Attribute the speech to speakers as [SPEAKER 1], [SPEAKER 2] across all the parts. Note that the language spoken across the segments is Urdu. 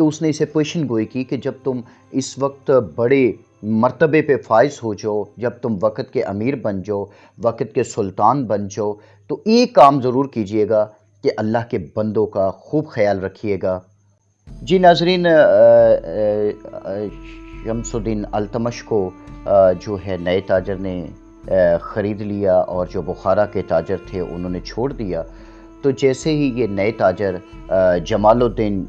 [SPEAKER 1] تو اس نے اسے پیشن گوئی کی کہ جب تم اس وقت بڑے مرتبے پہ فائز ہو جاؤ، جب تم وقت کے امیر بن جاؤ، وقت کے سلطان بن جاؤ، تو ایک کام ضرور کیجئے گا کہ اللہ کے بندوں کا خوب خیال رکھیے گا۔ جی ناظرین، شمس الدین التمش کو جو ہے نئے تاجر نے خرید لیا، اور جو بخارا کے تاجر تھے انہوں نے چھوڑ دیا۔ تو جیسے ہی یہ نئے تاجر جمال الدین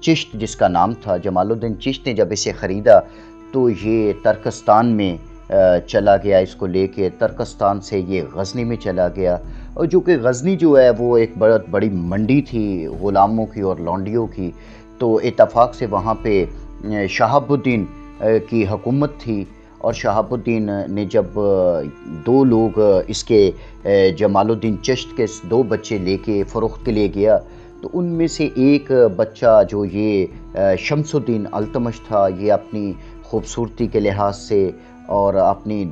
[SPEAKER 1] چشت جس کا نام تھا، جمال الدین چشت نے جب اسے خریدا تو یہ ترکستان میں چلا گیا، اس کو لے کے ترکستان سے یہ غزنی میں چلا گیا، اور جو کہ غزنی جو ہے وہ ایک بہت بڑی منڈی تھی غلاموں کی اور لونڈیوں کی۔ تو اتفاق سے وہاں پہ شہاب الدین کی حکومت تھی، اور شہاب الدین نے جب دو لوگ اس کے جمال الدین چشت کے دو بچے لے کے فروخت کے لیے گیا، تو ان میں سے ایک بچہ جو یہ شمس الدین التمش تھا، یہ اپنی خوبصورتی کے لحاظ سے اور اپنی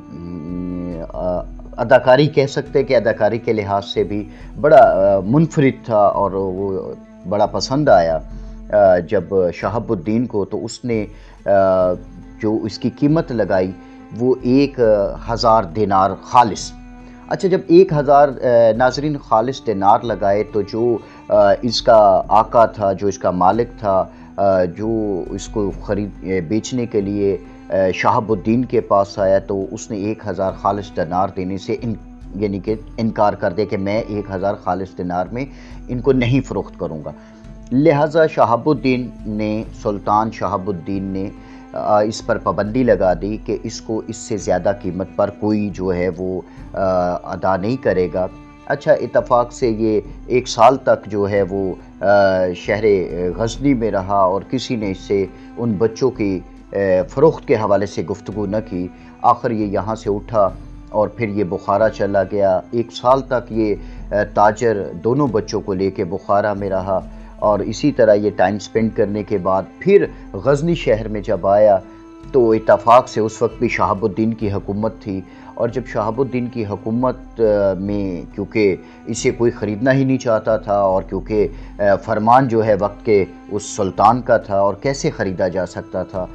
[SPEAKER 1] اداکاری کہہ سکتے کہ اداکاری کے لحاظ سے بھی بڑا منفرد تھا، اور وہ بڑا پسند آیا جب شہاب الدین کو۔ تو اس نے جو اس کی قیمت لگائی وہ 1000 دینار خالص۔ اچھا، جب 1000 ناظرین خالص دینار لگائے تو جو اس کا آقا تھا، جو اس کا مالک تھا، جو اس کو بیچنے کے لیے شہاب الدین کے پاس آیا، تو اس نے 1000 خالص دینار دینے سے یعنی کہ انکار کر دیا کہ میں 1000 خالص دینار میں ان کو نہیں فروخت کروں گا۔ لہٰذا شہاب الدین نے، سلطان شہاب الدین نے اس پر پابندی لگا دی کہ اس کو اس سے زیادہ قیمت پر کوئی جو ہے وہ ادا نہیں کرے گا۔ اچھا، اتفاق سے یہ 1 سال تک جو ہے وہ شہر غزنی میں رہا، اور کسی نے اس سے ان بچوں کی فروخت کے حوالے سے گفتگو نہ کی۔ آخر یہ یہاں سے اٹھا اور پھر یہ بخارا چلا گیا۔ 1 سال تک یہ تاجر دونوں بچوں کو لے کے بخارا میں رہا، اور اسی طرح یہ ٹائم سپینڈ کرنے کے بعد پھر غزنی شہر میں جب آیا تو اتفاق سے اس وقت بھی شہاب الدین کی حکومت تھی، اور جب شہاب الدین کی حکومت میں کیونکہ اسے کوئی خریدنا ہی نہیں چاہتا تھا، اور کیونکہ فرمان جو ہے وقت کے اس سلطان کا تھا اور کیسے خریدا جا سکتا تھا،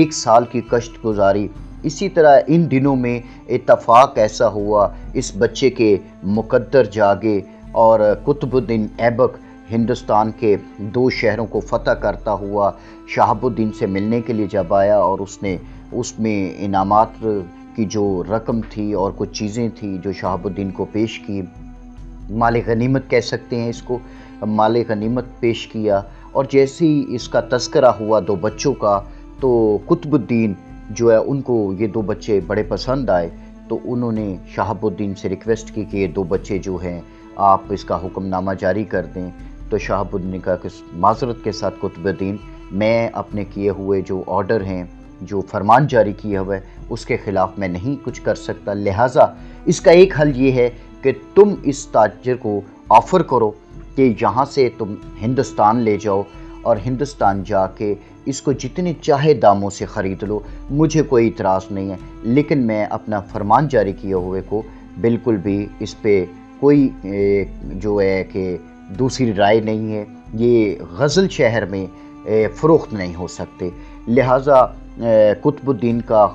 [SPEAKER 1] 1 سال کی کشت گزاری۔ اسی طرح ان دنوں میں اتفاق ایسا ہوا، اس بچے کے مقدر جاگے، اور قطب الدین ایبک ہندوستان کے 2 شہروں کو فتح کرتا ہوا شہاب الدین سے ملنے کے لیے جب آیا، اور اس میں انعامات کی جو رقم تھی اور کچھ چیزیں تھیں جو شہاب الدین کو پیش کی، مال غنیمت کہہ سکتے ہیں اس کو، مال غنیمت پیش کیا۔ اور جیسے ہی اس کا تذکرہ ہوا 2 بچوں کا، تو قطب الدین جو ہے ان کو یہ 2 بچے بڑے پسند آئے، تو انہوں نے شہاب الدین سے ریکویسٹ کی کہ یہ 2 بچے جو ہیں آپ اس کا حکم نامہ جاری کر دیں۔ تو شہاب الدین نے کہا کہ معذرت کے ساتھ قطب الدین، میں اپنے کیے ہوئے جو آرڈر ہیں، جو فرمان جاری کیا ہوا ہے، اس کے خلاف میں نہیں کچھ کر سکتا، لہٰذا اس کا ایک حل یہ ہے کہ تم اس تاجر کو آفر کرو کہ یہاں سے تم ہندوستان لے جاؤ، اور ہندوستان جا کے اس کو جتنے چاہے داموں سے خرید لو، مجھے کوئی اعتراض نہیں ہے، لیکن میں اپنا فرمان جاری کیے ہوئے کو بالکل بھی اس پہ کوئی جو ہے کہ دوسری رائے نہیں ہے، یہ غزل شہر میں فروخت نہیں ہو سکتے۔ لہٰذا قطب الدین کا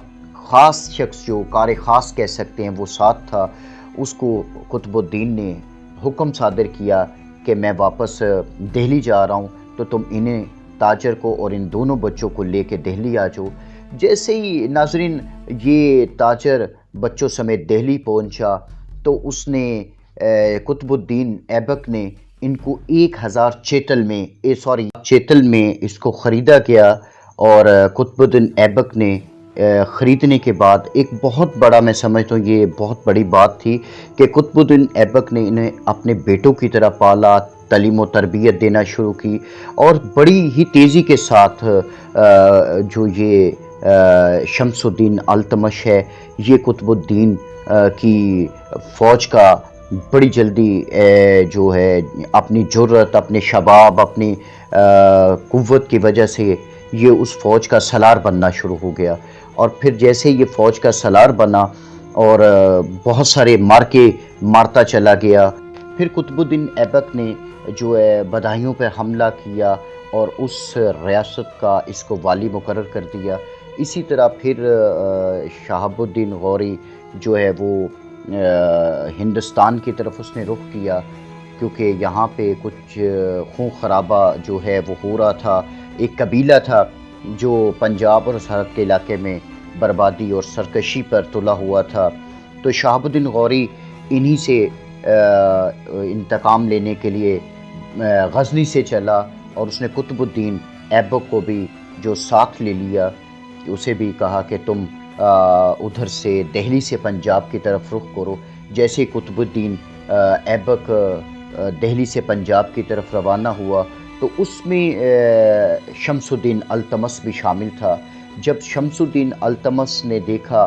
[SPEAKER 1] خاص شخص جو کار خاص کہہ سکتے ہیں وہ ساتھ تھا، اس کو قطب الدین نے حکم صادر کیا کہ میں واپس دہلی جا رہا ہوں، تو تم انہیں تاجر کو اور ان دونوں بچوں کو لے کے دہلی آ جاؤ۔ جیسے ہی ناظرین یہ تاجر بچوں سمیت دہلی پہنچا، تو اس نے قطب الدین ایبک نے ان کو 1000 چیتل میں اس کو خریدا گیا، اور قطب الدین ایبک نے خریدنے کے بعد ایک بہت بڑا، میں سمجھتا ہوں یہ بہت بڑی بات تھی کہ قطب الدین ایبک نے انہیں اپنے بیٹوں کی طرح پالا، تعلیم و تربیت دینا شروع کی، اور بڑی ہی تیزی کے ساتھ جو یہ شمس الدین التمش ہے، یہ قطب الدین کی فوج کا بڑی جلدی جو ہے اپنی جرت، اپنے شباب، اپنی قوت کی وجہ سے یہ اس فوج کا سالار بننا شروع ہو گیا، اور پھر جیسے یہ فوج کا سالار بنا اور بہت سارے مارکے مارتا چلا گیا، پھر قطب الدین ایبک نے جو ہے بدایوں پر حملہ کیا، اور اس ریاست کا اس کو والی مقرر کر دیا۔ اسی طرح پھر شہاب الدین غوری جو ہے وہ ہندوستان کی طرف اس نے رخ کیا، کیونکہ یہاں پہ کچھ خون خرابہ جو ہے وہ ہو رہا تھا۔ ایک قبیلہ تھا جو پنجاب اور سرحد کے علاقے میں بربادی اور سرکشی پر تلا ہوا تھا، تو شہاب الدین غوری انہی سے انتقام لینے کے لیے غزنی سے چلا، اور اس نے قطب الدین ایبک کو بھی جو ساتھ لے لیا، اسے بھی کہا کہ تم ادھر سے دہلی سے پنجاب کی طرف رخ کرو۔ جیسے قطب الدین ایبک دہلی سے پنجاب کی طرف روانہ ہوا تو اس میں شمس الدین التمش بھی شامل تھا۔ جب شمس الدین التمش نے دیکھا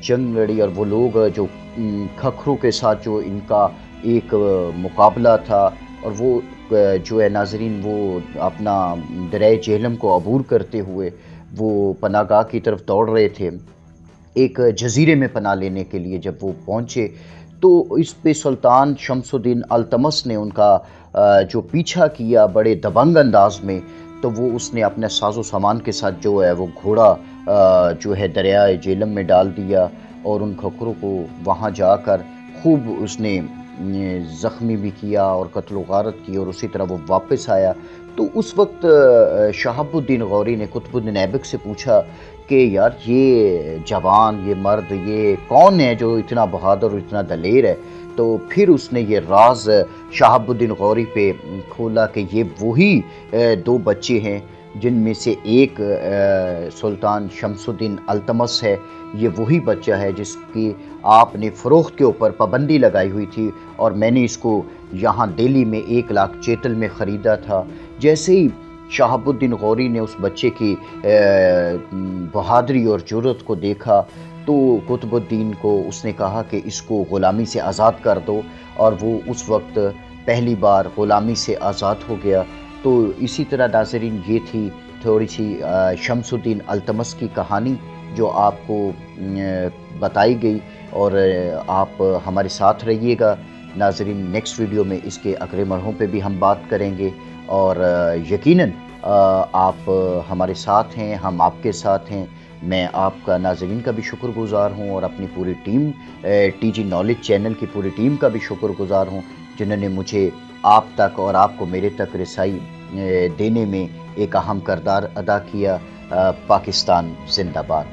[SPEAKER 1] جنگ لڑی، اور وہ لوگ جو کھکھروں کے ساتھ جو ان کا ایک مقابلہ تھا، اور وہ جو ہے ناظرین وہ اپنا دریائے جہلم کو عبور کرتے ہوئے وہ پناہ گاہ کی طرف دوڑ رہے تھے، ایک جزیرے میں پناہ لینے کے لیے جب وہ پہنچے، تو اس پہ سلطان شمس الدین التمش نے ان کا جو پیچھا کیا بڑے دبنگ انداز میں، تو وہ اس نے اپنے ساز و سامان کے ساتھ جو ہے وہ گھوڑا جو ہے دریائے جہلم میں ڈال دیا، اور ان کھکروں کو وہاں جا کر خوب اس نے زخمی بھی کیا اور قتل و غارت کی، اور اسی طرح وہ واپس آیا۔ تو اس وقت شہاب الدین غوری نے قطب الدین ایبک سے پوچھا کہ یار یہ جوان، یہ مرد، یہ کون ہے جو اتنا بہادر اور اتنا دلیر ہے؟ تو پھر اس نے یہ راز شہاب الدین غوری پہ کھولا کہ یہ وہی دو بچے ہیں جن میں سے ایک سلطان شمس الدین التمش ہے، یہ وہی بچہ ہے جس کی آپ نے فروخت کے اوپر پابندی لگائی ہوئی تھی، اور میں نے اس کو یہاں دہلی میں 1 لاکھ چیتل میں خریدا تھا۔ جیسے ہی شہاب الدین غوری نے اس بچے کی بہادری اور جرأت کو دیکھا تو قطب الدین کو اس نے کہا کہ اس کو غلامی سے آزاد کر دو، اور وہ اس وقت پہلی بار غلامی سے آزاد ہو گیا۔ تو اسی طرح ناظرین یہ تھی تھوڑی سی شمس الدین التمش کی کہانی جو آپ کو بتائی گئی، اور آپ ہمارے ساتھ رہیے گا ناظرین۔ نیکسٹ ویڈیو میں اس کے اگلے مرحلوں پہ بھی ہم بات کریں گے، اور یقیناً آپ ہمارے ساتھ ہیں، ہم آپ کے ساتھ ہیں۔ میں آپ کا ناظرین کا بھی شکر گزار ہوں، اور اپنی پوری team T G knowledge channel کی پوری ٹیم کا بھی شکر گزار ہوں، جنہوں نے مجھے آپ تک اور آپ کو میرے تک رسائی دینے میں ایک اہم کردار ادا کیا۔ پاکستان زندہ باد۔